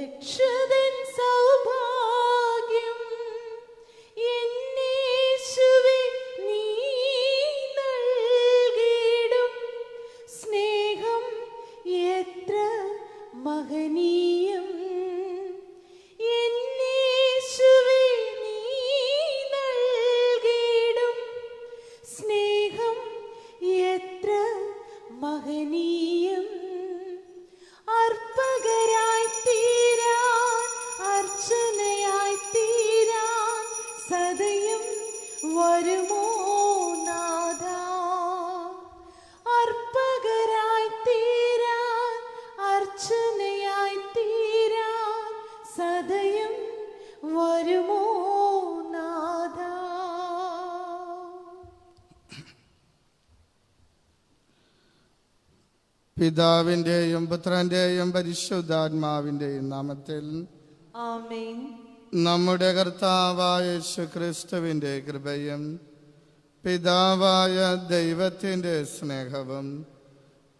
രക്ഷതൻ സൗഭാഗ്യം എന്നേശുവേ നീ നൽകിടും സ്നേഹം എത്ര മഹനീയം. എന്നേശുവേ നീ നൽകിടും സ്നേഹം എത്ര മഹനീയം. അർപ്പകരായി തീരാൻ അർച്ചനയായി തീരാൻ സദയം വരുമോ നാഥ. അർപ്പകരായി തീരാൻ അർച്ചനയായി തീരാൻ സദയം വരുമോ നാഥ. പിതാവിൻ്റെയും പുത്രൻ്റെയും പരിശുദ്ധാത്മാവിൻ്റെയും നാമത്തിൽ ആമേൻ. നമ്മുടെ കർത്താവായ യേശുക്രിസ്തുവിൻ്റെ കൃപയും പിതാവായ ദൈവത്തിൻ്റെ സ്നേഹവും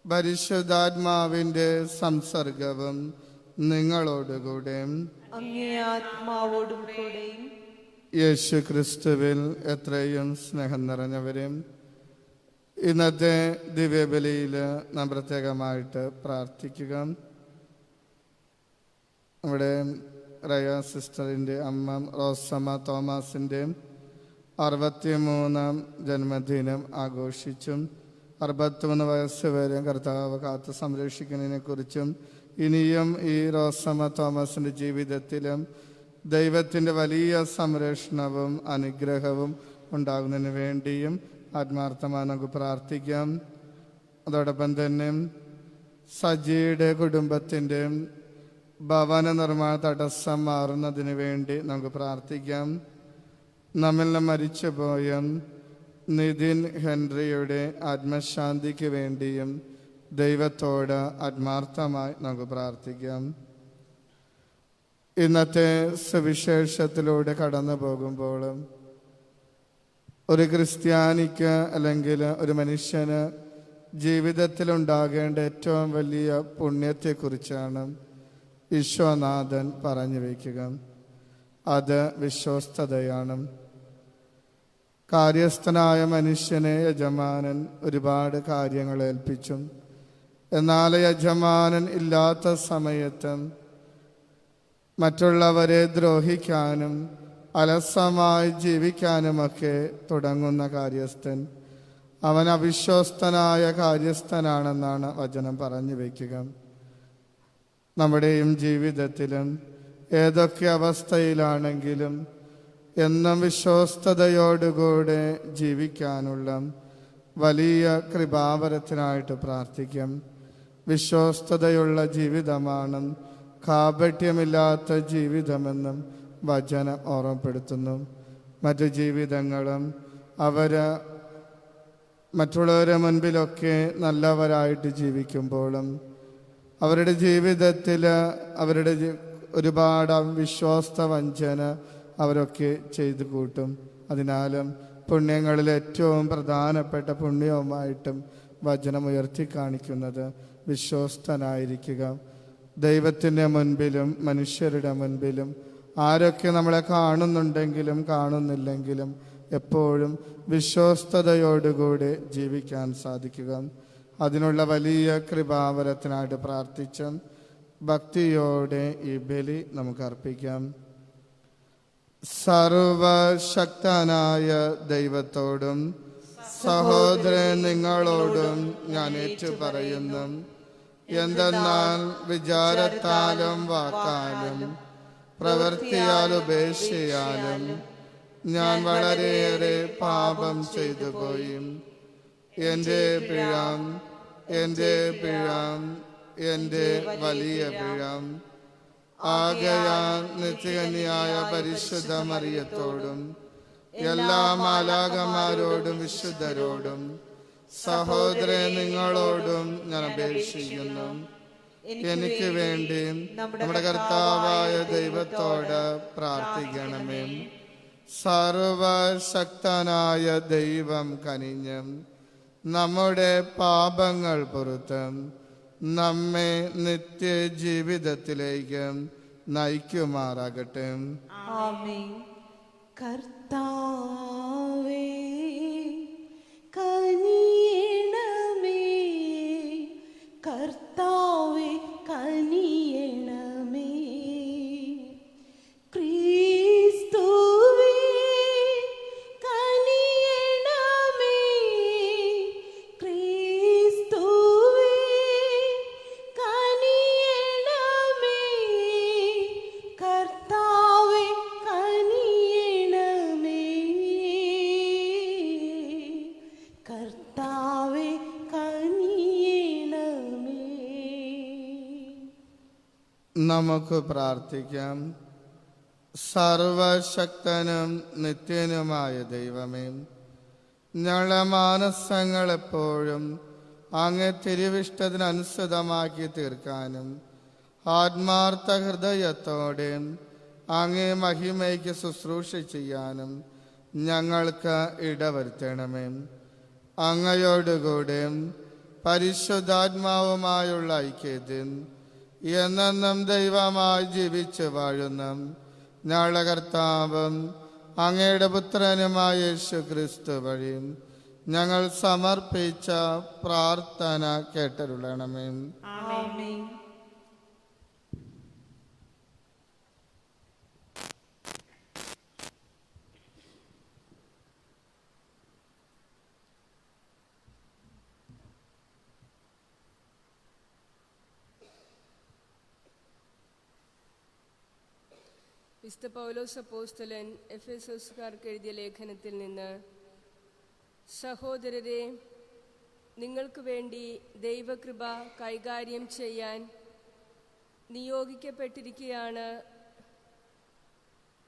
പരിശുദ്ധാത്മാവിൻ്റെ സംസർഗവും നിങ്ങളോടുകൂടെ അങ്ങേ ആത്മാവോടും കൂടെയും. യേശുക്രിസ്തുവിൽ എത്രയും സ്നേഹം നിറഞ്ഞവരും, ഇന്നത്തെ ദിവ്യബലിയിൽ നാം പ്രത്യേകമായിട്ട് പ്രാർത്ഥിക്കുക. നമ്മുടെ റയ സിസ്റ്ററിൻ്റെ അമ്മ റോസമ്മ തോമസിൻ്റെ 63-ാം ജന്മദിനം ആഘോഷിച്ചും 63 വയസ്സ് വരെ കർത്താവ് കാത്ത് സംരക്ഷിക്കുന്നതിനെക്കുറിച്ചും ഇനിയും ഈ റോസമ്മ തോമസിൻ്റെ ജീവിതത്തിലും ദൈവത്തിൻ്റെ വലിയ സംരക്ഷണവും അനുഗ്രഹവും ഉണ്ടാകുന്നതിന് വേണ്ടിയും ആത്മാർത്ഥമായി നമുക്ക് പ്രാർത്ഥിക്കാം. അതോടൊപ്പം തന്നെ സജിയുടെ കുടുംബത്തിൻ്റെ ഭവന നിർമ്മാണ തടസ്സം മാറുന്നതിന് വേണ്ടി നമുക്ക് പ്രാർത്ഥിക്കാം. നമ്മിൽ നിന്ന് മരിച്ചുപോയ നിതിൻ ഹെൻറിയുടെ ആത്മശാന്തിക്ക് വേണ്ടിയും ദൈവത്തോട് ആത്മാർത്ഥമായി നമുക്ക് പ്രാർത്ഥിക്കാം. ഇന്നത്തെ സുവിശേഷത്തിലൂടെ കടന്നു പോകുമ്പോൾ ഒരു ക്രിസ്ത്യാനിക്ക് അല്ലെങ്കിൽ ഒരു മനുഷ്യന് ജീവിതത്തിലുണ്ടാകേണ്ട ഏറ്റവും വലിയ പുണ്യത്തെക്കുറിച്ചാണ് ഈശോനാഥൻ പറഞ്ഞു വയ്ക്കുക. അത് വിശ്വസ്തതയാണ്. കാര്യസ്ഥനായ മനുഷ്യനെ യജമാനൻ ഒരുപാട് കാര്യങ്ങൾ ഏൽപ്പിച്ചു. എന്നാൽ യജമാനൻ ഇല്ലാത്ത സമയത്തും മറ്റുള്ളവരെ ദ്രോഹിക്കാനും അലസമായി ജീവിക്കാനുമൊക്കെ തുടങ്ങുന്ന കാര്യസ്ഥൻ അവൻ അവിശ്വസ്തനായ കാര്യസ്ഥനാണെന്നാണ് വചനം പറഞ്ഞു വയ്ക്കുക. നമ്മുടെയും ജീവിതത്തിലും ഏതൊക്കെ അവസ്ഥയിലാണെങ്കിലും എന്നും വിശ്വസ്തയോടുകൂടെ ജീവിക്കാനുള്ള വലിയ കൃപാവരത്തിനായിട്ട് പ്രാർത്ഥിക്കാം. വിശ്വസ്തതയുള്ള ജീവിതമാണ് കാപട്യമില്ലാത്ത ജീവിതമെന്നും വചനം ഓർമ്മപ്പെടുത്തുന്നു. മറ്റു ജീവിതങ്ങളും മറ്റുള്ളവരുടെ മുൻപിലൊക്കെ നല്ലവരായിട്ട് ജീവിക്കുമ്പോഴും അവരുടെ ജീവിതത്തിൽ ഒരുപാട് വിശ്വാസ വഞ്ചന അവരൊക്കെ ചെയ്തു കൂട്ടും. അതിനാലും പുണ്യങ്ങളിൽ ഏറ്റവും പ്രധാനപ്പെട്ട പുണ്യവുമായിട്ടും വചനം ഉയർത്തി കാണിക്കുന്നത് വിശ്വസ്തനായിരിക്കുക. ദൈവത്തിൻ്റെ മുൻപിലും മനുഷ്യരുടെ മുൻപിലും ആരൊക്കെ നമ്മളെ കാണുന്നുണ്ടെങ്കിലും കാണുന്നില്ലെങ്കിലും എപ്പോഴും വിശ്വസ്തയോടുകൂടി ജീവിക്കാൻ സാധിക്കുക. അതിനുള്ള വലിയ കൃപാവരത്തിനായിട്ട് പ്രാർത്ഥിച്ചും ഭക്തിയോടെ ഈ ബലി നമുക്ക് അർപ്പിക്കാം. സർവശക്തനായ ദൈവത്തോടും സഹോദരൻ നിങ്ങളോടും ഞാൻ ഏറ്റുപറയുന്നു, എന്തെന്നാൽ വിചാരത്താലും വാക്കാലും പ്രവൃത്തിയാലും ഉപേക്ഷയാലും ഞാൻ വളരെയേറെ പാപം ചെയ്തു പോയി. എൻ്റെ പിഴ, എൻ്റെ വലിയ പിഴ. ആകയാൽ നിത്യകന്യായ പരിശുദ്ധ മറിയത്തോടും എല്ലാ മാലാഖമാരോടും വിശുദ്ധരോടും സഹോദരൻ നിങ്ങളോടും ഞാൻ അപേക്ഷിക്കുന്നു, എനിക്ക് വേണ്ടി നമ്മുടെ കർത്താവായ ദൈവത്തോട് പ്രാർത്ഥിക്കണമേ. സർവശക്തനായ ദൈവം കനിഞ്ഞും നമ്മുടെ പാപങ്ങൾ പുറത്ത് നമ്മെ നിത്യജീവിതത്തിലേക്ക് നയിക്കുമാറാകട്ടെ. ആമേൻ. കർത്താവേ കനിയണമേ, കർത്താവേ കനിയണമേ, ക്രിസ്തുവേ കനിയണമേ, ക്രിസ്തുവേ കനിയണമേ, കർത്താവേ കനിയണമേ, കർത്താവേ കനിയണമേ. നമുക്ക് പ്രാർത്ഥിക്കാം. സർവശക്തനും നിത്യനുമായ ദൈവമേ, ഞങ്ങളുടെ മാനസങ്ങൾ എപ്പോഴും അങ്ങേ തിരുവിഷ്ടത്തിനനുസൃതമാക്കി തീർക്കാനും ആത്മാർത്ഥ ഹൃദയത്തോടെ അങ്ങേ മഹിമയ്ക്ക് ശുശ്രൂഷ ചെയ്യാനും ഞങ്ങൾക്ക് ഇടവരുത്തണമേ. അങ്ങയോടുകൂടെ പരിശുദ്ധാത്മാവുമായുള്ള ഐക്യത്തിൽ എന്നെന്നും ദൈവമായി ജീവിച്ച് വാഴുന്ന ഞങ്ങളുടെ കർത്താവും അങ്ങയുടെ പുത്രനുമായ യേശു ക്രിസ്തു വഴി ഞങ്ങൾ സമർപ്പിച്ച പ്രാർത്ഥന കേട്ടരുളണമേ. ആമേൻ. വിശുദ്ധ പൗലോസ് അപ്പോസ്തലൻ എഫെസോസുകാർക്ക് എഴുതിയ ലേഖനത്തിൽ നിന്ന്, സഹോദരരെ, നിങ്ങൾക്ക് വേണ്ടി ദൈവകൃപ കൈകാര്യം ചെയ്യാൻ നിയോഗിക്കപ്പെട്ടിരിക്കുകയാണ്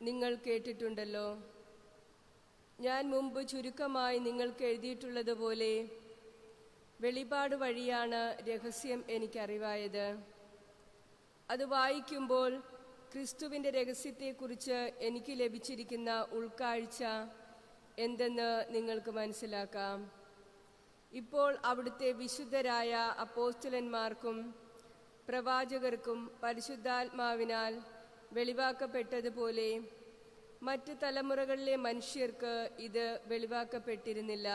നിങ്ങൾ കേട്ടിട്ടുണ്ടല്ലോ. ഞാൻ മുമ്പ് ചുരുക്കമായി നിങ്ങൾക്ക് എഴുതിയിട്ടുള്ളതുപോലെ വെളിപാട് വഴിയാണ് രഹസ്യം എനിക്കറിവായത്. അത് വായിക്കുമ്പോൾ ക്രിസ്തുവിൻ്റെ രഹസ്യത്തെക്കുറിച്ച് എനിക്ക് ലഭിച്ചിരിക്കുന്ന ഉൾക്കാഴ്ച എന്തെന്ന് നിങ്ങൾക്ക് മനസ്സിലാക്കാം. ഇപ്പോൾ അവിടുത്തെ വിശുദ്ധരായ അപ്പോസ്തലന്മാർക്കും പ്രവാചകർക്കും പരിശുദ്ധാത്മാവിനാൽ വെളിവാക്കപ്പെട്ടതുപോലെ മറ്റ് തലമുറകളിലെ മനുഷ്യർക്ക് ഇത് വെളിവാക്കപ്പെട്ടിരുന്നില്ല.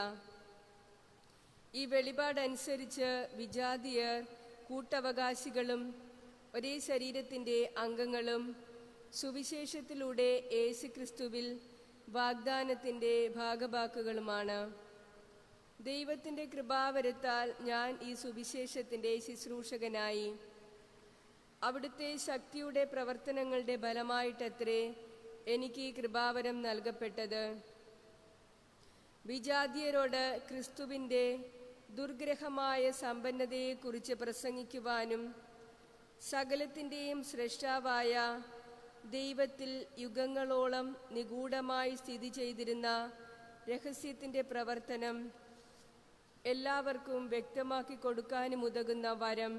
ഈ വെളിപാടനുസരിച്ച് വിജാതിയർ കൂട്ടവകാശികളും ഒരേ ശരീരത്തിൻ്റെ അംഗങ്ങളും സുവിശേഷത്തിലൂടെ യേശുക്രിസ്തുവിൽ വാഗ്ദാനത്തിൻ്റെ ഭാഗഭാക്കുകളുമാണ്. ദൈവത്തിൻ്റെ കൃപാവരത്താൽ ഞാൻ ഈ സുവിശേഷത്തിൻ്റെ ശുശ്രൂഷകനായി. അവിടുത്തെ ശക്തിയുടെ പ്രവർത്തനങ്ങളുടെ ഫലമായിട്ടത്രേ എനിക്ക് ഈ കൃപാവരം നൽകപ്പെട്ടത്. വിജാതിയരോട് ക്രിസ്തുവിൻ്റെ ദുർഗ്രഹമായ സമ്പന്നതയെക്കുറിച്ച് പ്രസംഗിക്കുവാനും സകലത്തിൻ്റെയും സ്രഷ്ടാവായ ദൈവത്തിൽ യുഗങ്ങളോളം നിഗൂഢമായി സ്ഥിതി ചെയ്തിരുന്ന രഹസ്യത്തിൻ്റെ പ്രവർത്തനം എല്ലാവർക്കും വ്യക്തമാക്കി കൊടുക്കാനും ഉതകുന്ന വരം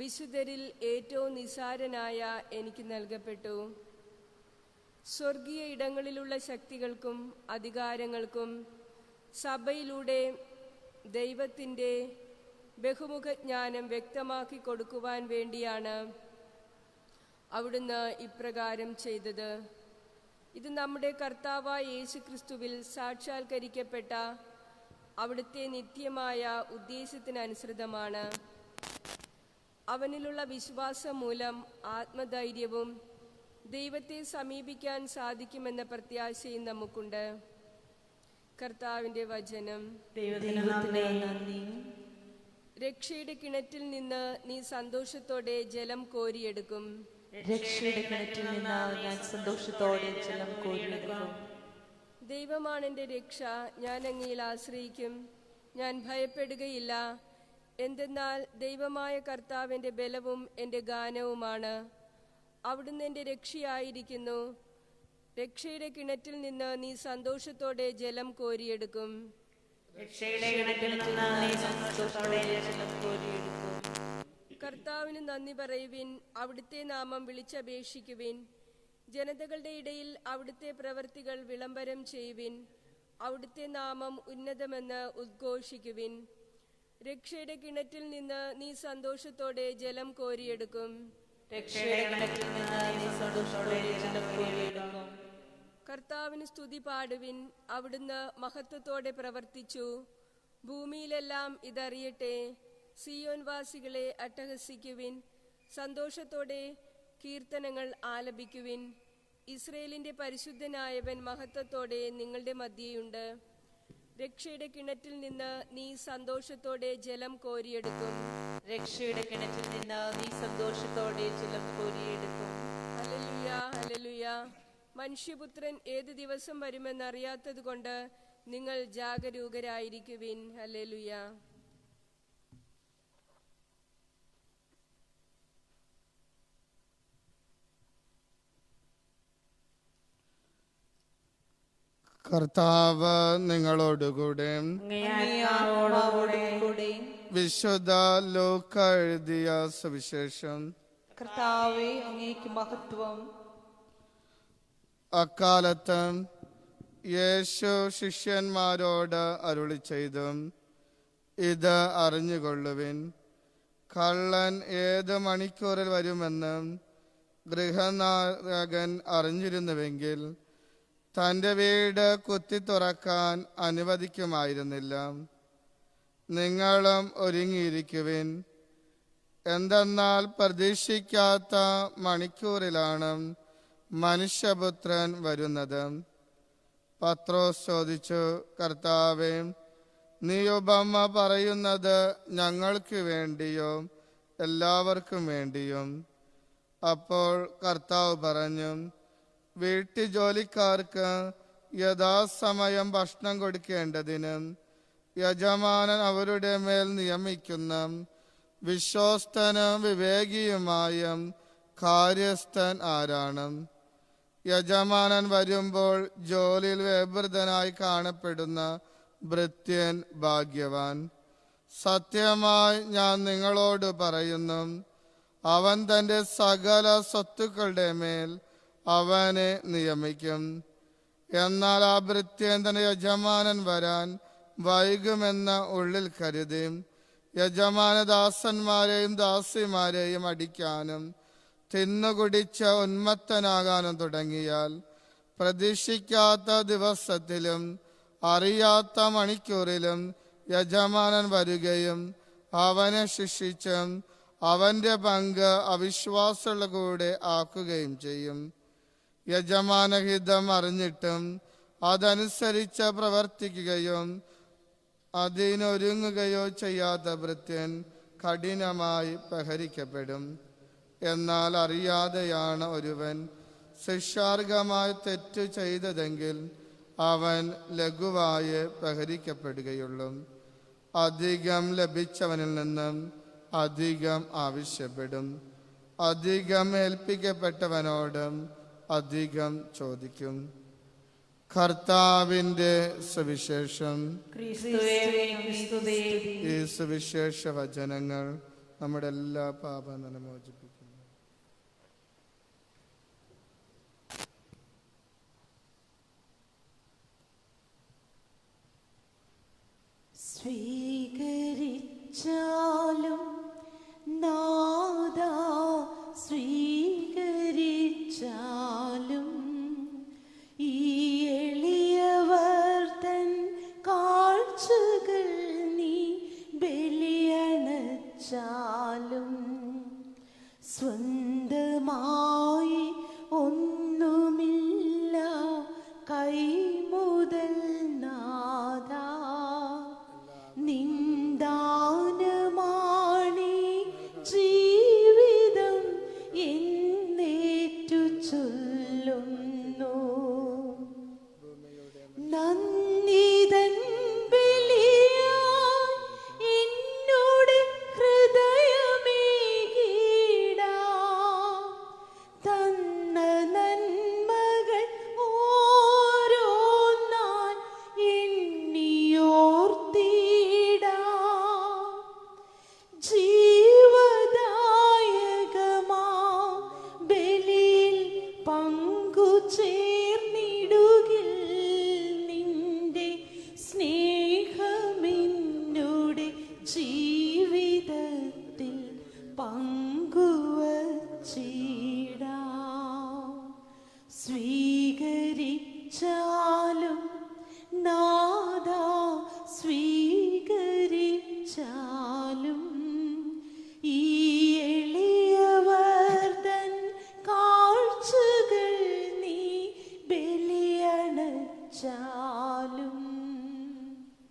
വിശുദ്ധരിൽ ഏറ്റവും നിസ്സാരനായ എനിക്ക് നൽകപ്പെട്ടു. സ്വർഗീയ ഇടങ്ങളിലുള്ള ശക്തികൾക്കും അധികാരങ്ങൾക്കും സഭയിലൂടെ ദൈവത്തിൻ്റെ ബഹുമുഖജ്ഞാനം വ്യക്തമാക്കി കൊടുക്കുവാൻ വേണ്ടിയാണ് അവിടുന്ന് ഇപ്രകാരം ചെയ്തത്. ഇത് നമ്മുടെ കർത്താവായ യേശുക്രിസ്തുവിൽ സാക്ഷാത്കരിക്കപ്പെട്ട അവിടുത്തെ നിത്യമായ ഉദ്ദേശത്തിനനുസൃതമാണ്. അവനിലുള്ള വിശ്വാസം മൂലം ആത്മധൈര്യവും ദൈവത്തെ സമീപിക്കാൻ സാധിക്കുമെന്ന പ്രത്യാശയും നമുക്കുണ്ട്. കർത്താവിൻ്റെ വചനം. ദൈവത്തിന് നന്ദി. രക്ഷയുടെ കിണറ്റിൽ നിന്ന് നീ സന്തോഷത്തോടെ ജലം കോരിയെടുക്കും. രക്ഷയുടെ കിണറ്റിൽ നിന്ന് ഞാൻ സന്തോഷത്തോടെ ജലം കോരിയെടുക്കും. ദൈവമാണ് എൻ്റെ രക്ഷ, ഞാൻ അങ്ങയിൽ ആശ്രയിക്കും, ഞാൻ ഭയപ്പെടുകയില്ല. എന്തെന്നാൽ ദൈവമായ കർത്താവിൻ്റെ ബലവും എൻ്റെ ഗാനവുമാണ്. അവിടുന്ന് എൻ്റെ രക്ഷയായിരിക്കുന്നു. രക്ഷയുടെ കിണറ്റിൽ നിന്ന് നീ സന്തോഷത്തോടെ ജലം കോരിയെടുക്കും. കർത്താവിന് നന്ദി പറയുവിൻ, അവിടുത്തെ നാമം വിളിച്ചപേക്ഷിക്കുവിൻ. ജനതകളുടെ ഇടയിൽ അവിടുത്തെ പ്രവൃത്തികൾ വിളംബരം ചെയ്യുവിൻ. അവിടുത്തെ നാമം ഉന്നതമെന്ന് ഉദ്ഘോഷിക്കുവിൻ. രക്ഷയുടെ കിണറ്റിൽ നിന്ന് നീ സന്തോഷത്തോടെ ജലം കോരിയെടുക്കും. രക്ഷയുടെ കിണറ്റിൽ നിന്ന് കർത്താവിന് സ്തുതി പാടുവിൻ, അവിടുന്ന് മഹത്വത്തോടെ പ്രവർത്തിച്ചു. ഭൂമിയിലെല്ലാം ഇതറിയട്ടെ. സിയോൻ വാസികളെ അട്ടഹസിക്കുവിൻ, സന്തോഷത്തോടെ കീർത്തനങ്ങൾ ആലപിക്കുവിൻ. ഇസ്രയേലിന്റെ പരിശുദ്ധനായവൻ മഹത്വത്തോടെ നിങ്ങളുടെ മധ്യേയുണ്ട്. രക്ഷയുടെ കിണറ്റിൽ നിന്ന് നീ സന്തോഷത്തോടെ ജലം കോരിയെടുക്കും. രക്ഷയുടെ കിണറ്റിൽ നിന്ന് നീ സന്തോഷത്തോടെ ജലം കോരിയെടുക്കും. Hallelujah, hallelujah. മനുഷ്യപുത്രൻ ഏത് ദിവസം വരുമെന്നറിയാത്തത് കൊണ്ട് നിങ്ങൾ ജാഗരൂകരായിരിക്കുവിൻ. ഹല്ലേലൂയ. കർത്താവ് നിങ്ങളോടുകൂടെ. അങ്ങയോടുകൂടെ. വിശുദ്ധ ലൂക്കാ എഴുതിയ സുവിശേഷം. കർത്താവേ, അങ്ങേക്ക് മഹത്വം. അക്കാലത്ത് യേശു ശിഷ്യന്മാരോട് അരുളി ചെയ്തു, ഇത് അറിഞ്ഞുകൊള്ളുവിൻ, കള്ളൻ ഏത് മണിക്കൂറിൽ വരുമെന്ന് ഗൃഹനായകൻ അറിഞ്ഞിരുന്നുവെങ്കിൽ തൻ്റെ വീട് കുത്തി തുറക്കാൻ അനുവദിക്കുമായിരുന്നില്ല. നിങ്ങളും ഒരുങ്ങിയിരിക്കുവിൻ, എന്തെന്നാൽ പ്രതീക്ഷിക്കാത്ത മണിക്കൂറിലാണ് മനുഷ്യപുത്രൻ വരുന്നത്. പത്രോസ് ചോദിച്ചു, കർത്താവേ, നീ ഉപമ പറയുന്നത് ഞങ്ങൾക്ക് വേണ്ടിയോ എല്ലാവർക്കും വേണ്ടിയും? അപ്പോൾ കർത്താവ് പറഞ്ഞു, വീട്ടുജോലിക്കാർക്ക് യഥാസമയം ഭക്ഷണം കൊടുക്കേണ്ടതിന് യജമാനൻ അവരുടെ മേൽ നിയമിക്കുന്ന വിശ്വസ്തനും വിവേകിയുമായ കാര്യസ്ഥൻ ആരാണ്? യജമാനൻ വരുമ്പോൾ ജോലിയിൽ വ്യവൃതനായി കാണപ്പെടുന്ന ഭൃത്യൻ ഭാഗ്യവാൻ. സത്യമായി ഞാൻ നിങ്ങളോട് പറയുന്നു, അവൻ തൻ്റെ സകല സ്വത്തുക്കളുടെ മേൽ അവനെ നിയമിക്കും. എന്നാൽ ആ ഭൃത്യൻ തന്റെ യജമാനൻ വരാൻ വൈകുമെന്ന ഉള്ളിൽ കരുതി യജമാനദാസന്മാരെയും ദാസിമാരെയും അടിക്കാനും തിന്നുകുടിച്ച ഉന്മത്തനാകാനും തുടങ്ങിയാൽ പ്രതീക്ഷിക്കാത്ത ദിവസത്തിലും അറിയാത്ത മണിക്കൂറിലും യജമാനൻ വരികയും അവനെ ശിക്ഷിച്ചും അവന്റെ പങ്ക് അവിശ്വാസമുള്ള കൂടെ ആക്കുകയും ചെയ്യും. യജമാനഹിതം അറിഞ്ഞിട്ടും അതനുസരിച്ച് പ്രവർത്തിക്കുകയും അതിനൊരുങ്ങുകയോ ചെയ്യാത്ത ഭൃത്യൻ കഠിനമായി പ്രഹരിക്കപ്പെടും. എന്നാൽ അറിയാതെയാണ് ഒരുവൻ ശിക്ഷാർഹമായി തെറ്റ് ചെയ്തതെങ്കിൽ അവൻ ലഘുവായി പ്രഹരിക്കപ്പെടുകയുള്ളൂ. അധികം ലഭിച്ചവനിൽ നിന്നും അധികം ആവശ്യപ്പെടും, അധികം ഏൽപ്പിക്കപ്പെട്ടവനോടും അധികം ചോദിക്കും. കർത്താവിൻ്റെ സുവിശേഷം. ഈ സുവിശേഷ വചനങ്ങൾ നമ്മുടെ എല്ലാ പാപങ്ങളും മോചിപ്പിക്കുന്നു. സ്വീകരിച്ചാലും നാദാ സ്വീകരിച്ചാലും ഈ എളിയവർ തൻ കാഴ്ചകൾ നീ ബലിയണച്ചാലും സ്വന്തമായി ഒന്നുമില്ല കൈമുതൽ നാദാ നിന്ദാനമാണീ ജീവിതം എന്നേറ്റു ചൊല്ലുന്നു. നന്ദിതൻ ബലിയായി എന്നോട് ഹൃദയമേകിടാം. തന്ന നന്മകൾ ഓരോന്നായി എണ്ണിയോർത്തിടാം. ജീവദായകമാ ബലിയിൽ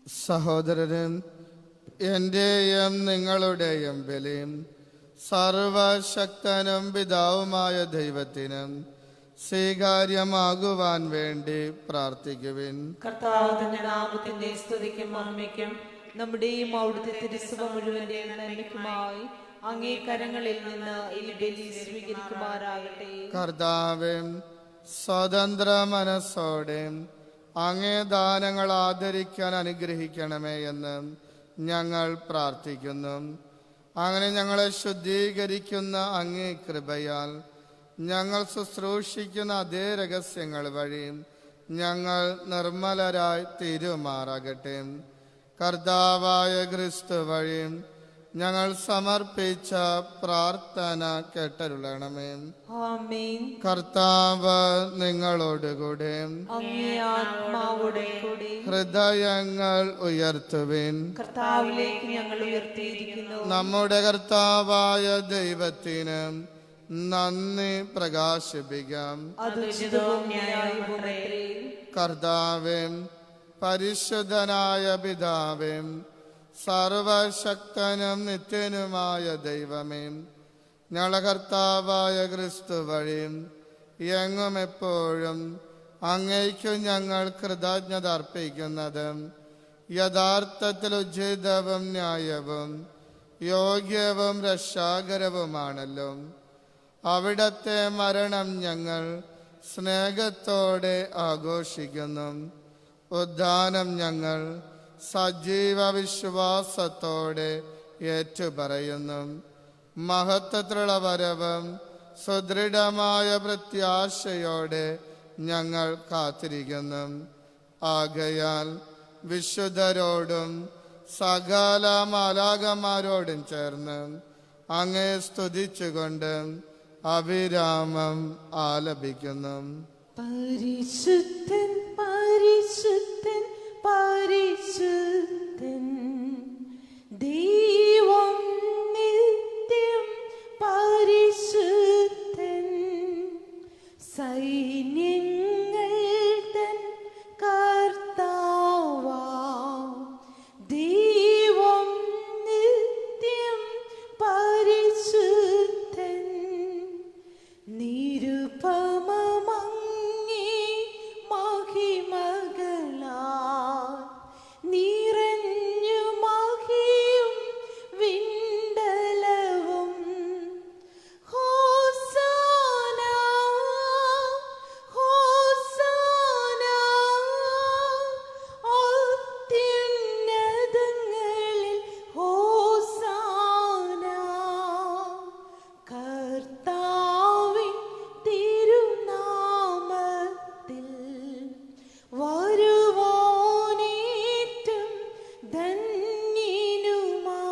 സഹോദരനും എൻ്റെയും നിങ്ങളുടെയും ബലിയും സർവശക്തനും പിതാവുമായ ദൈവത്തിനും സ്വീകാര്യമാകുവാൻ വേണ്ടി പ്രാർത്ഥിക്കുവിൻ. കർത്താവ് തന്റെ നാമത്തിന്റെ സ്തുതിക്കും മഹിമയ്ക്കും നമ്മുടെയും അവിടുത്തെ തിരുസഭ മുഴുവന്റെ നന്മയ്ക്കുമായി അങ്ങേ കരങ്ങളിൽ നിന്ന് ഈ ബലി സ്വീകരിക്കുമാറാകട്ടെ. കർത്താവേ, സ്വതന്ത്ര മനസ്സോടെ അങ്ങേ ദാനങ്ങൾ ആദരിക്കാൻ അനുഗ്രഹിക്കണമേ എന്ന് ഞങ്ങൾ പ്രാർത്ഥിക്കുന്നു. അങ്ങനെ ഞങ്ങളെ ശുദ്ധീകരിക്കുന്ന അങ്ങേ കൃപയാൽ ഞങ്ങൾ ശുശ്രൂഷിക്കുന്ന അതേ രഹസ്യങ്ങൾ വഴി ഞങ്ങൾ നിർമ്മലരായി തീരുമാറാകട്ടെ. കർത്താവായ ക്രിസ്തു വഴി ഞങ്ങൾ സമർപ്പിച്ച പ്രാർത്ഥന കേട്ടരുളണമേ. ആമേൻ. കർത്താവ് നിങ്ങളോടുകൂടെ അങ്ങേ ആത്മാവോടെ കൂടി ഹൃദയങ്ങൾ ഉയർത്തുവിൻ. കർത്താവിലേക്ക് ഞങ്ങൾ ഉയർത്തിയിരിക്കുന്നു. നമ്മുടെ കർത്താവായ ദൈവത്തിന് നന്ദി പ്രകാശിപ്പിക്കാം. അത് ഉചിതവും ന്യായവുമത്രേ. കർത്താവേ, പരിശുദ്ധനായ പിതാവേ, സർവശക്തനും നിത്യനുമായ ദൈവമേ, ഞങ്ങളുടെ കർത്താവായ ക്രിസ്തു വഴി എങ്ങും എപ്പോഴും അങ്ങേക്കു ഞങ്ങൾ കൃതജ്ഞത അർപ്പിക്കുന്നത് യഥാർത്ഥത്തിൽ ഉചിതവും ന്യായവും യോഗ്യവും രക്ഷാകരവുമാണല്ലോ. അവിടത്തെ മരണം ഞങ്ങൾ സ്നേഹത്തോടെ ആഘോഷിക്കുന്നു. ഉദ്ധാനം ഞങ്ങൾ സജീവ വിശ്വാസത്തോടെ ഏറ്റുപറയുന്നു. മഹത്വത്തിലുള്ള വരവും സുദൃഢമായ പ്രത്യാശയോടെ ഞങ്ങൾ കാത്തിരിക്കുന്നു. ആകയാൽ വിശുദ്ധരോടും സകല മാലാഖമാരോടും ചേർന്ന് അങ്ങേ സ്തുതിച്ചുകൊണ്ട് അവിരാമം ആലപിക്കുന്നു. പരിശുദ്ധൻ പരിശുദ്ധൻ പരിശുദ്ധൻ ദൈവം നിത്യം പരിശുദ്ധൻ സൈന്യങ്ങൾ തൻ കർത്താവാം ദൈവം നിത്യം പരിശുദ്ധൻ നിരുപമമങ്ങേ മഹിമകളാൽ നിറഞ്ഞു മഹിയും വിണ്ടലവും ഹോസാന ഹോസാന അത്യുന്നതങ്ങളിൽ ഹോസാന കർത്താവിൻ തിരുനാമത്തിൽ വരുവാനേറ്റം ധന്യനുമാ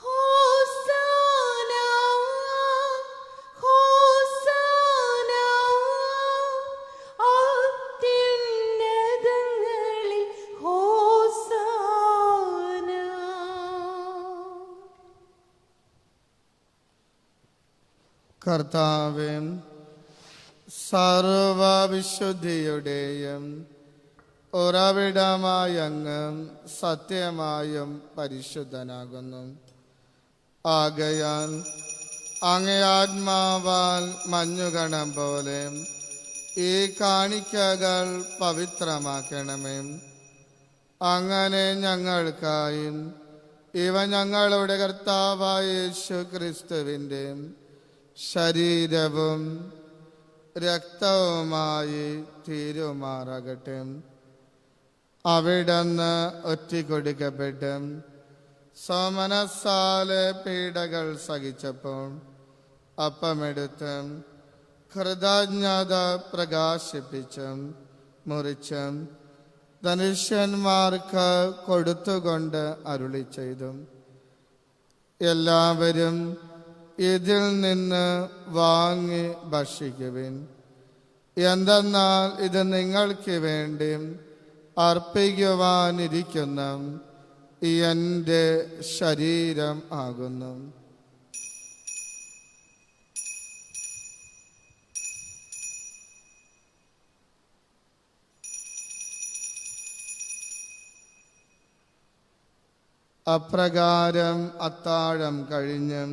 ഹോസാന ഹോസാന അത്യുന്നതങ്ങളിൽ ഹോസാന. കർത്താവേ, സർവവിശുദ്ധിയുടെയും ഉറവിടമായ അങ്ങ് സത്യമായും പരിശുദ്ധനാകുന്നു. ആകയാൽ അങ്ങേ ആത്മാവാൽ മഞ്ഞുകണം പോലെ ഈ കാണിക്കകൾ പവിത്രമാക്കണമേ. അങ്ങനെ ഞങ്ങൾക്കായി ഇവ ഞങ്ങളുടെ കർത്താവായ യേശു ക്രിസ്തുവിൻ്റെ ശരീരവും രക്തവുമായി തീരുമാറാകട്ടെ. അവിടുന്ന് ഒറ്റിക്കൊടുക്കപ്പെട്ട് സോമനസാലെ പീഡകൾ സഹിച്ചപ്പോൾ അപ്പമെടുത്ത് കൃതജ്ഞത പ്രകാശിപ്പിച്ചും മുറിച്ചും ധനുഷ്യന്മാർക്ക് കൊടുത്തുകൊണ്ട് അരുളി ചെയ്തു, എല്ലാവരും ഇതിൽ നിന്ന് വാങ്ങി ഭക്ഷിക്കുവിൻ. എന്തെന്നാൽ ഇത് നിങ്ങൾക്ക് വേണ്ടി അർപ്പിക്കുവാനിരിക്കുന്ന എൻ്റെ ശരീരം ആകുന്നു. അപ്രകാരം അത്താഴം കഴിഞ്ഞും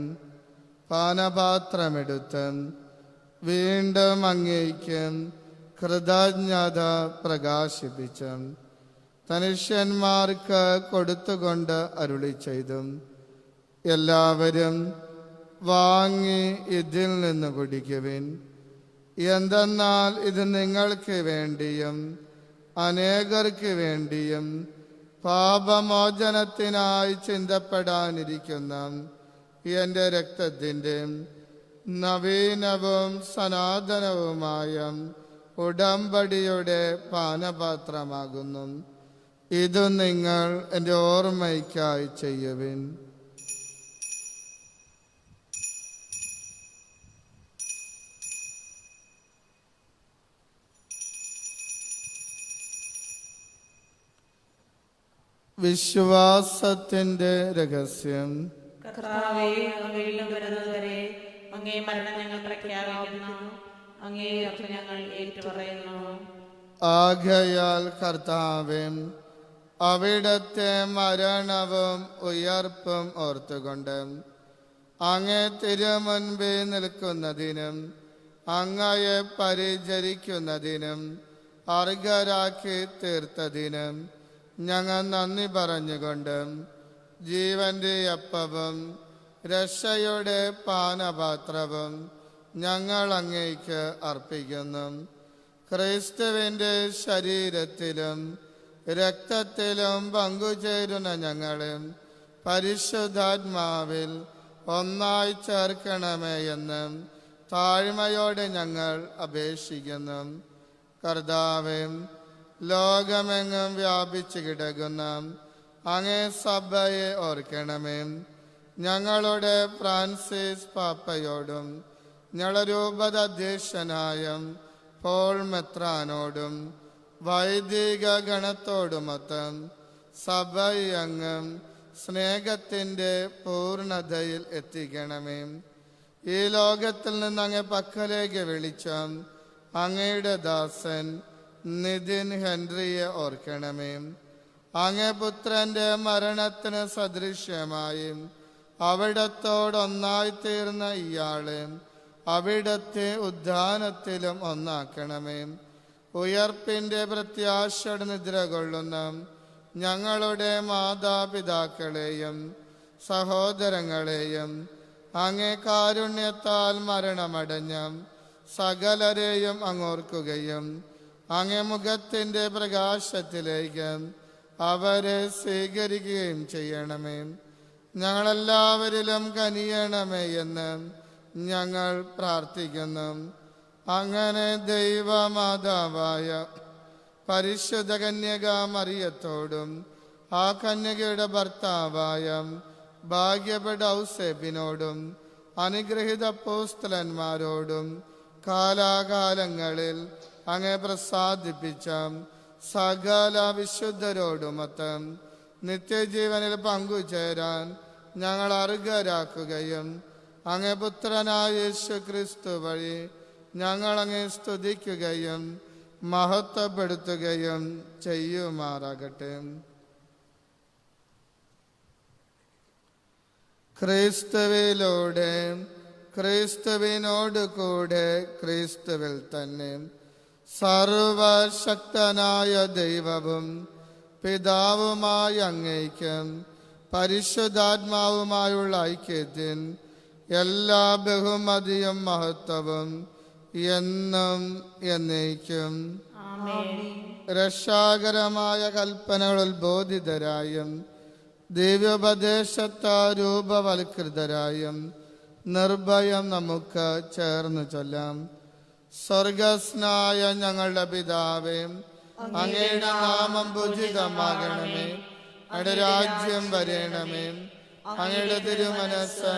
പാനപാത്രമെടുത്ത് വീണ്ടും അങ്ങേയ്ക്കും കൃതജ്ഞത പ്രകാശിപ്പിച്ചു തനുഷ്യന്മാർക്ക് കൊടുത്തുകൊണ്ട് അരുളി ചെയ്തു, എല്ലാവരും വാങ്ങി ഇതിൽ നിന്ന് കുടിക്കുവിൻ. എന്തെന്നാൽ ഇത് നിങ്ങൾക്ക് വേണ്ടിയും അനേകർക്ക് വേണ്ടിയും പാപമോചനത്തിനായി ചിന്തപ്പെടാനിരിക്കുന്ന എൻ്റെ രക്തത്തിൻ്റെ നവീനവും സനാതനവുമായ ഉടമ്പടിയുടെ പാനപാത്രമാകുന്നു. ഇത് നിങ്ങൾ എൻ്റെ ഓർമ്മയ്ക്കായി ചെയ്യുവിൻ. വിശ്വാസത്തിൻ്റെ രഹസ്യം. കർത്താവേ, അങ്ങ് വീണ്ടും വരുന്നതുവരെ അങ്ങേ മരണം ഞങ്ങൾ പ്രഖ്യാപിക്കുന്നു, അങ്ങേ ഉയർപ്പ് ഞങ്ങൾ ഏറ്റുപറയുന്നു. ആകയാൽ കർത്താവേ, അവിടത്തെ മരണവും ഉയർപ്പും ഓർത്തുകൊണ്ട് അങ്ങേ തിരുമുൻപിൽ നിൽക്കുന്നതിനും അങ്ങയെ പരിചരിക്കുന്നതിനും അർഹരാക്കി തീർത്തതിനും ഞങ്ങൾ നന്ദി പറഞ്ഞുകൊണ്ട് ജീവന്റെ അപ്പവും രക്ഷയുടെ പാനപാത്രവും ഞങ്ങൾ അങ്ങേക്ക് അർപ്പിക്കുന്നു. ക്രിസ്തുവിൻ്റെ ശരീരത്തിലും രക്തത്തിലും പങ്കുചേരുന്ന ഞങ്ങളെ പരിശുദ്ധാത്മാവിൽ ഒന്നായി ചേർക്കണമേ എന്ന് താഴ്മയോടെ ഞങ്ങൾ അപേക്ഷിക്കുന്നു. കർത്താവേ, ലോകമെങ്ങും വ്യാപിച്ചു കിടക്കുന്ന അങ്ങേ സഭയെ ഓർക്കണമേ. ഞങ്ങളുടെ ഫ്രാൻസിസ് പാപ്പയോടും ഞങ്ങളുടെ രൂപത അധ്യക്ഷനായ പോൾ മെത്രാനോടും വൈദിക ഗണത്തോടുമൊത്ത് സഭയങ്ങും സ്നേഹത്തിൻ്റെ പൂർണ്ണതയിൽ എത്തിക്കണമേ. ഈ ലോകത്തിൽ നിന്ന് അങ്ങേ പക്കലേക്ക് വിളിച്ച അങ്ങയുടെ ദാസൻ നിതിൻ ഹെൻറിയെ ഓർക്കണമേ. അങ്ങേ പുത്രന്റെ മരണത്തിന് സദൃശ്യമായി അവിടത്തോടൊന്നായി തീർന്ന ഇയാളെ അവിടത്തെ ഉദ്ധാനത്തിലും ഒന്നാക്കണമേ. ഉയർപ്പിൻ്റെ പ്രത്യാശയുടെ നിദ്ര കൊള്ളുന്ന ഞങ്ങളുടെ മാതാപിതാക്കളെയും സഹോദരങ്ങളെയും അങ്ങേ കാരുണ്യത്താൽ മരണമടഞ്ഞ സകലരെയും അങ്ങോർക്കുകയും അങ്ങേ മുഖത്തിൻ്റെ പ്രകാശത്തിലേക്ക് അവരെ സ്വീകരിക്കുകയും ചെയ്യണമേ. ഞങ്ങളെല്ലാവരിലും കനിയണമേ എന്ന് ഞങ്ങൾ പ്രാർത്ഥിക്കുന്നു. അങ്ങനെ ദൈവമാതാവായ പരിശുദ്ധ കന്യക മറിയത്തോടും ആ കന്യകയുടെ ഭർത്താവായ ഭാഗ്യപ്പെട്ട ഔസേപ്പിനോടും അനുഗ്രഹീത അപ്പോസ്തലന്മാരോടും കാലാകാലങ്ങളിൽ അങ്ങേ പ്രസാദിപ്പിച്ച സകല വിശുദ്ധരോടുമൊത്ത് നിത്യജീവനിൽ പങ്കുചേരാൻ ഞങ്ങൾ അർഹരാക്കുകയും അങ്ങേ പുത്രനായ യേശു ക്രിസ്തു വഴി ഞങ്ങൾ അങ്ങേ സ്തുതിക്കുകയും മഹത്വപ്പെടുത്തുകയും ചെയ്യുമാറാകട്ടെ. ക്രിസ്തുവിലൂടെ, ക്രിസ്തുവിനോട് കൂടെ, ക്രിസ്തുവിൽ തന്നെ സർവശക്തനായ ദൈവവും പിതാവുമായ അങ്ങേയ്ക്കും പരിശുദ്ധാത്മാവുമായുള്ള ഐക്യത്തിൽ എല്ലാ ബഹുമതിയും മഹത്വവും എന്നും എന്നേക്കും. രക്ഷാകരമായ കൽപ്പനകൾ ഉത്ബോധിതരായും ദിവ്യോപദേശത്താൽ രൂപവൽകൃതരായും നിർഭയം നമുക്ക് ചേർന്ന് ചൊല്ലാം. സ്വർഗസ്നായ ഞങ്ങളുടെ പിതാവേ, അങ്ങയുടെ നാമം പൂജിതമാകണമേ. അങ്ങയുടെ രാജ്യം വരേണമേ. അങ്ങയുടെ തിരുമനസ്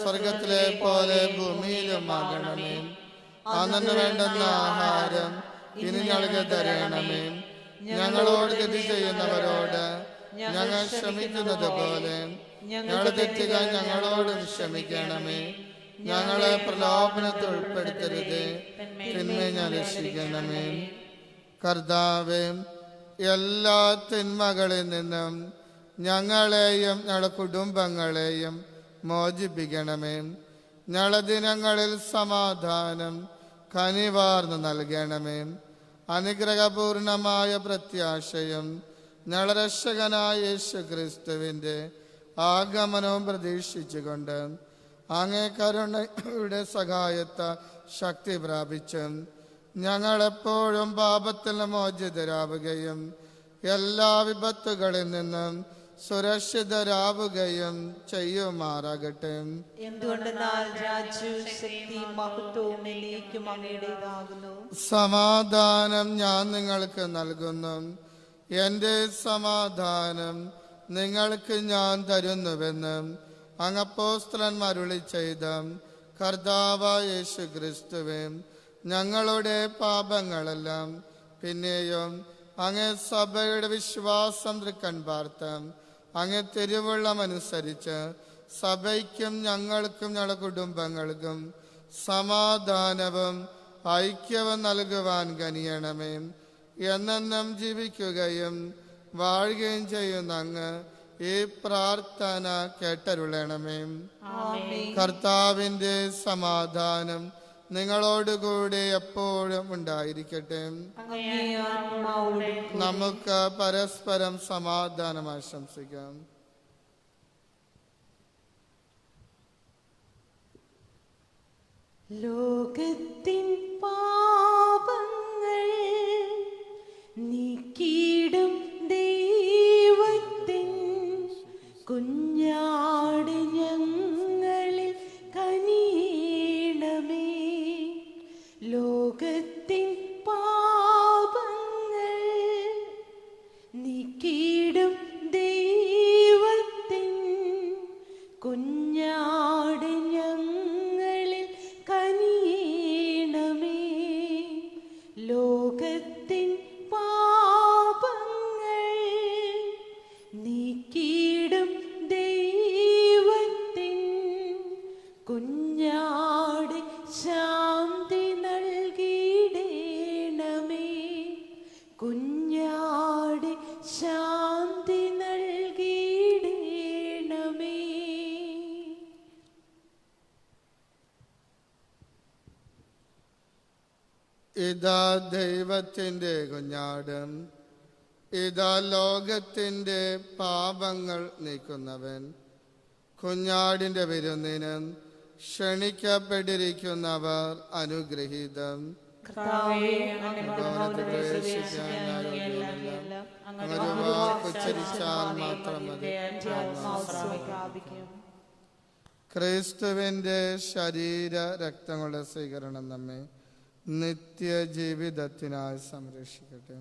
സ്വർഗത്തിലെ പോലെ ഭൂമിയിലുമാകണമേ. അന്നു വേണ്ടുന്ന ആഹാരം ഇനി ഞങ്ങൾക്ക് തരണമേ. ഞങ്ങളോട് തെറ്റ് ചെയ്യുന്നവരോട് ഞങ്ങൾ ക്ഷമിക്കുന്നത് പോലെ ഞങ്ങളുടെ തെറ്റുകൾ ഞങ്ങളോടും ക്ഷമിക്കണമേ. ഞങ്ങളെ പ്രലോഭനത്തിൽ ഉൾപ്പെടുത്തരുത്, തിന്മയെ ഞാൻ രക്ഷിക്കണമേ. കർത്താവേ, എല്ലാ തിന്മകളിൽ നിന്നും ഞങ്ങളെയും ഞങ്ങളുടെ കുടുംബങ്ങളെയും മോചിപ്പിക്കണമേ. ഞങ്ങളുടെ ദിനങ്ങളിൽ സമാധാനം കനിവാർന്ന് നൽകണമേ. അനുഗ്രഹപൂർണമായ പ്രത്യാശയും ഞങ്ങളുടെ രക്ഷകനായ യേശു ക്രിസ്തുവിൻ്റെ ആഗമനവും പ്രതീക്ഷിച്ചുകൊണ്ട് അങ്ങേ കരുണയുടെ സഹായത്ത ശക്തി പ്രാപിച്ചും ഞങ്ങളെപ്പോഴും പാപത്തിൽ മോചിതരാവുകയും എല്ലാ വിപത്തുകളിൽ നിന്നും സുരക്ഷിതരാവുകയും ചെയ്യുമാറാകട്ടെ. എന്തുകൊണ്ടെന്നാൽ രാജ്യവും ശക്തിയും മഹത്വവും എന്നേക്കും അങ്ങയുടേതാകുന്നു. സമാധാനം ഞാൻ നിങ്ങൾക്ക് നൽകുന്നു, എൻ്റെ സമാധാനം നിങ്ങൾക്ക് ഞാൻ തരുന്നുവെന്ന് അങ്ങ് അപ്പോസ്തലന്മാർ അരുളി ചെയ്ത കർത്താവായ യേശു ക്രിസ്തുവേ, ഞങ്ങളുടെ പാപങ്ങളെല്ലാം പിന്നെയും അങ്ങേ സഭയുടെ വിശ്വാസം തൃക്കൺ പാർത്ത് അങ്ങേ തിരുവുള്ളമനുസരിച്ച് സഭയ്ക്കും ഞങ്ങൾക്കും ഞങ്ങളുടെ കുടുംബങ്ങൾക്കും സമാധാനവും ഐക്യവും നൽകുവാൻ കനിയണമേ. എന്നെന്നും ജീവിക്കുകയും വാഴുകയും ചെയ്യുന്ന അങ്ങ് ഈ പ്രാർത്ഥന കേട്ടരുളണമേ. കർത്താവിൻ്റെ സമാധാനം നിങ്ങളോടുകൂടി എപ്പോഴും ഉണ്ടായിരിക്കട്ടെ. നമുക്ക് പരസ്പരം സമാധാനം ആശംസിക്കാം. ലോകത്തിൻ പാപങ്ങൾ നീക്കിയിടും ദൈവത്തിൻ കുഞ്ഞാട് ഞങ്ങളിൽ കനിയണമേ. ലോകത്തിൻ പാപങ്ങൾ നീക്കിയിടും ദൈവത്തിൻ കുഞ്ഞാട് ഞങ്ങളിൽ കനിയണമേ. ലോകത്തിൻ പാപങ്ങൾ നീക്കിയിടും ദൈവത്തിൻ കുഞ്ഞാട് ശാന്തി നൽകിയിടണമേ. കുഞ്ഞാട് ശാന്തി നൽകിയിടണമേ. ഇതാ ദൈവത്തിൻ്റെ കുഞ്ഞാട്, ഇതാ ലോകത്തിൻ്റെ പാപങ്ങൾ നീക്കുന്നവൻ. കുഞ്ഞാടിൻ്റെ വിരുന്നിന് ക്ഷണിക്കപ്പെട്ടിരിക്കുന്നവർ അനുഗ്രഹീതം. ഉച്ചരിച്ചാൽ മാത്രം മതി. ക്രിസ്തുവിൻ്റെ ശരീര രക്തങ്ങളുടെ സ്വീകരണം നമ്മെ നിത്യജീവിതത്തിനായി സംരക്ഷിക്കട്ടെ.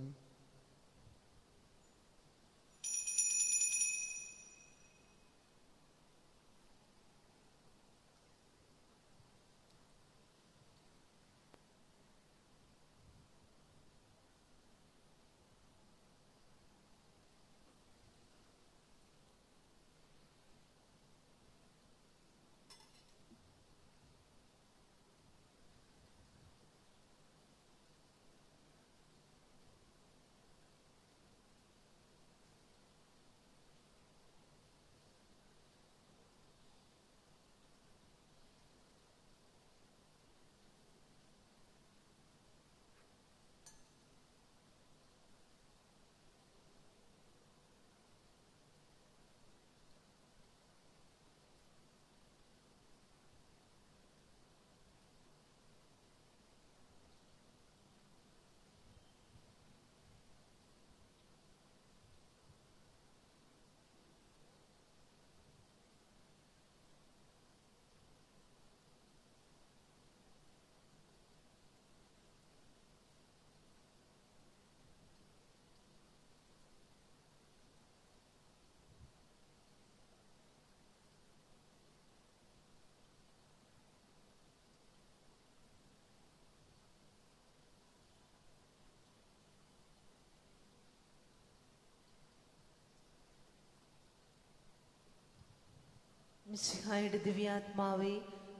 മിശിഹായുടെ ദിവ്യാത്മാവേ,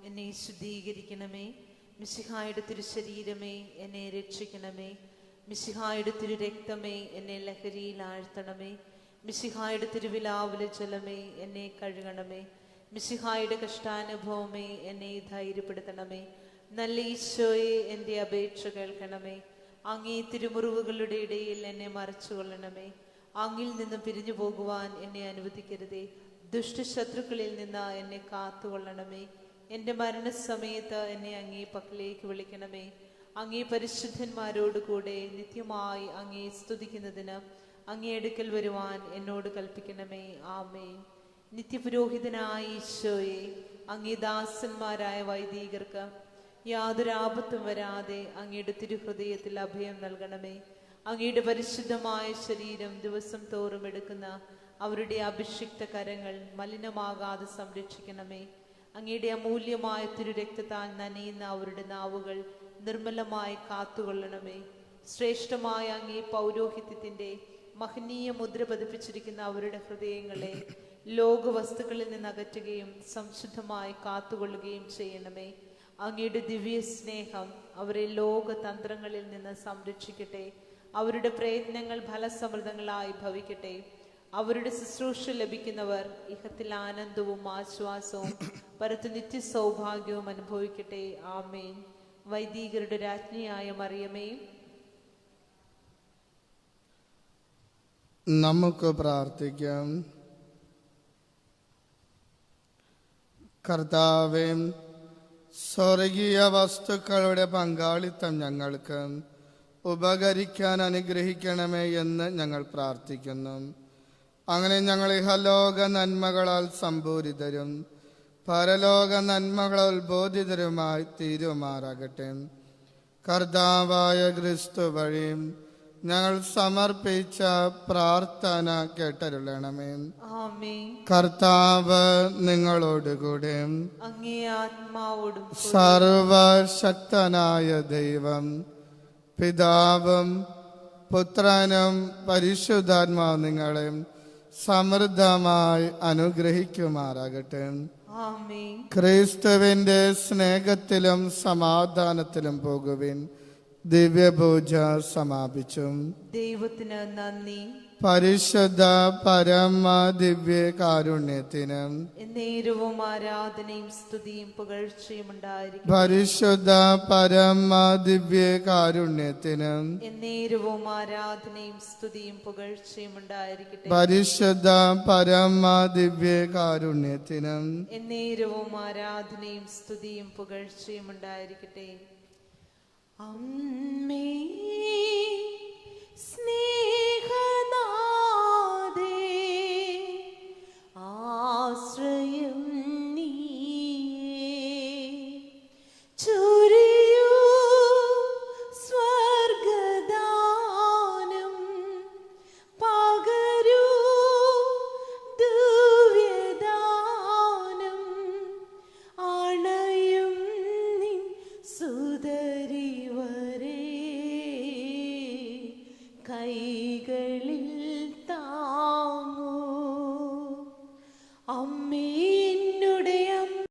എന്നെ ശുദ്ധീകരിക്കണമേ. മിശിഹായുടെ തിരുശരീരമേ, എന്നെ രക്ഷിക്കണമേ. മിശിഹായുടെ തിരു രക്തമേ, എന്നെ ലഹരിയിൽ ആഴ്ത്തണമേ. മിശിഹായുടെ തിരുവിലാവിലെ ജലമേ എന്നെ കഴുകണമേ. മിശിഹായുടെ കഷ്ടാനുഭവമേ എന്നെ ധൈര്യപ്പെടുത്തണമേ. നല്ല ഈശോയെ എൻ്റെ അപേക്ഷ കേൾക്കണമേ. അങ്ങേ തിരുമുറിവുകളുടെ ഇടയിൽ എന്നെ മറച്ചുകൊള്ളണമേ. അങ്ങിൽ നിന്ന് പിരിഞ്ഞു പോകുവാൻ എന്നെ അനുവദിക്കരുതേ. ദുഷ്ടശത്രുക്കളിൽ നിന്ന് എന്നെ കാത്തുകൊള്ളണമേ. എൻ്റെ മരണസമയത്ത് എന്നെ അങ്ങേ പക്കലേക്ക് വിളിക്കണമേ. അങ്ങേ പരിശുദ്ധന്മാരോട് കൂടെ നിത്യമായി അങ്ങേ സ്തുതിക്കുന്നതിന് അങ്ങേ അടുക്കൽ വരുവാൻ എന്നോട് കൽപ്പിക്കണമേ. ആമേൻ. നിത്യപുരോഹിതനായ ഈശോയെ, അങ്ങേ ദാസന്മാരായ വൈദികർക്ക് യാതൊരു ആപത്തും വരാതെ അങ്ങയുടെ തിരുഹൃദയത്തിൽ അഭയം നൽകണമേ. അങ്ങയുടെ പരിശുദ്ധമായ ശരീരം ദിവസം തോറും എടുക്കുന്ന അവരുടെ അഭിഷിക്ത കരങ്ങൾ മലിനമാകാതെ സംരക്ഷിക്കണമേ. അങ്ങയുടെ അമൂല്യമായ തിരുരക്തത്താൽ നനയുന്ന അവരുടെ നാവുകൾ നിർമ്മലമായി കാത്തുകൊള്ളണമേ. ശ്രേഷ്ഠമായ അങ്ങേ പൗരോഹിത്യത്തിന്റെ മഹനീയ മുദ്ര പതിപ്പിച്ചിരിക്കുന്ന അവരുടെ ഹൃദയങ്ങളെ ലോകവസ്തുക്കളിൽ നിന്ന് അകറ്റുകയും സംശുദ്ധമായി കാത്തുകൊള്ളുകയും ചെയ്യണമേ. അങ്ങയുടെ ദിവ്യ സ്നേഹം അവരെ ലോകതന്ത്രങ്ങളിൽ നിന്ന് സംരക്ഷിക്കട്ടെ. അവരുടെ പ്രയത്നങ്ങൾ ഫലസമൃദ്ധങ്ങളായി ഭവിക്കട്ടെ. അവരുടെ ശുശ്രൂഷ ലഭിക്കുന്നവർ ഇഹത്തിൽ ആനന്ദവും ആശ്വാസവും പരത്തു നിത്യ സൗഭാഗ്യവും അനുഭവിക്കട്ടെ. ആമേൻ. വൈദികരുടെ രാജ്ഞിയായ മറിയമേ, നമുക്ക് പ്രാർത്ഥിക്കാം. കർത്താവേ, സ്വർഗീയ വസ്തുക്കളുടെ പങ്കാളിത്തം ഞങ്ങൾക്ക് ഉപകരിക്കാൻ അനുഗ്രഹിക്കണമേ എന്ന് ഞങ്ങൾ പ്രാർത്ഥിക്കുന്നു. അങ്ങനെ ഞങ്ങൾ ഇഹലോക നന്മകളാൽ സമ്പൂരിതരും പരലോക നന്മകളാൽ ഉത്ബോധിതരുമായി തീരുമാറാകട്ടെ. കർത്താവായ ക്രിസ്തു വഴി ഞങ്ങൾ സമർപ്പിച്ച പ്രാർത്ഥന കേട്ടരുളണമേ. ആമേൻ. കർത്താവ് നിങ്ങളോടുകൂടെ അങ്ങേ ആത്മാവോടും സർവശക്തനായ ദൈവം പിതാവും പുത്രനും പരിശുദ്ധാത്മാവും നിങ്ങളെ സമൃദ്ധമായി അനുഗ്രഹിക്കുമാറാകട്ടെ. ആമേൻ. ക്രിസ്തുവിന്റെ സ്നേഹത്തിലും സമാധാനത്തിലും പോകുവിൻ. ദിവ്യപൂജ സമാപിച്ചു. ദൈവത്തിന് നന്ദി. പരിശുദ്ധ പരമ ദിവ്യ കാരുണ്യത്തിന് എന്നേരവും ആരാധനയും സ്തുതിയും പുകഴ്ചയും ഉണ്ടായിരിക്കും. പരിശുദ്ധ പരമ ദിവ്യ കാരുണ്യത്തിന് എന്നേരവും ആരാധനയും സ്തുതിയും പുകഴ്ചയും ഉണ്ടായിരിക്കട്ടെ. പരിശുദ്ധ പരമ ദിവ്യ കാരുണ്യത്തിന് എന്നേരവും ആരാധനയും സ്തുതിയും പുകഴ്ചയും ഉണ്ടായിരിക്കട്ടെ. അമ്മേ സ്നേഹനാഥേ, ആശ്രയം നീയേ. ചൊരിയൂ സ്വർഗദാനം, പകരൂ ദിവ്യദാനം. അണയും നിൻ സുതരി വരെ കൈകളിൽ